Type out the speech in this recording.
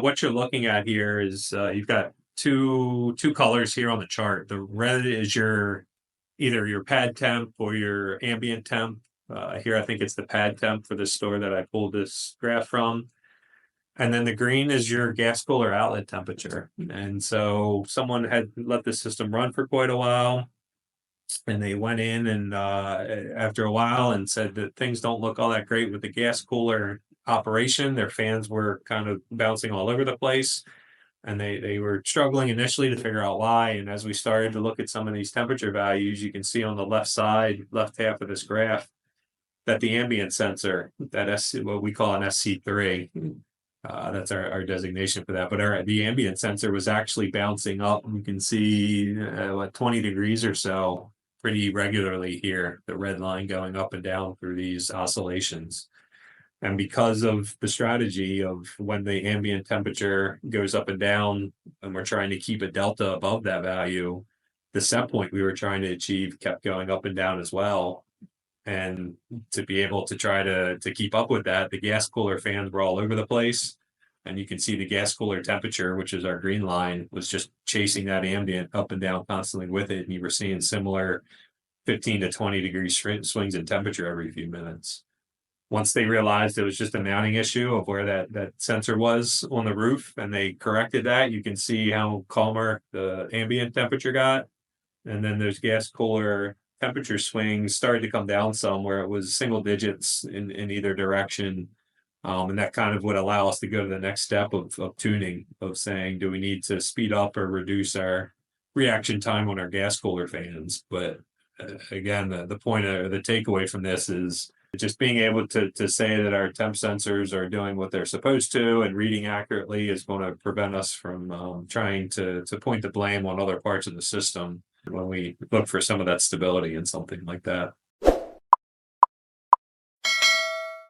What you're looking at here is you've got two colors here on the chart. The red is your either your pad temp or your ambient temp. Here, I think it's the pad temp for the store that I pulled this graph from. And then the green is your gas cooler outlet temperature. And so someone had let the system run for quite a while, and they went in and after a while and said that things don't look all that great with the gas cooler operation. Their fans were kind of bouncing all over the place, and they were struggling initially to figure out why. And as we started to look at some of these temperature values, you can see on the left side, left half of this graph, that the ambient sensor, what we call an SC3, that's our designation for that. But the ambient sensor was actually bouncing up. You can see 20 degrees or so pretty regularly here, the red line going up and down through these oscillations. And because of the strategy of when the ambient temperature goes up and down, and we're trying to keep a delta above that value, the set point we were trying to achieve kept going up and down as well. And to be able to try to keep up with that, the gas cooler fans were all over the place. And you can see the gas cooler temperature, which is our green line, was just chasing that ambient up and down constantly with it. And you were seeing similar 15 to 20 degree swings in temperature every few minutes. Once they realized it was just a mounting issue of where that sensor was on the roof, and they corrected that, you can see how calmer the ambient temperature got. And then those gas cooler temperature swings started to come down some, where it was single digits in either direction. And that kind of would allow us to go to the next step of tuning, of saying, do we need to speed up or reduce our reaction time on our gas cooler fans? But again, the point or the takeaway from this is just being able to say that our temp sensors are doing what they're supposed to and reading accurately is going to prevent us from trying to point the blame on other parts of the system when we look for some of that stability in something like that.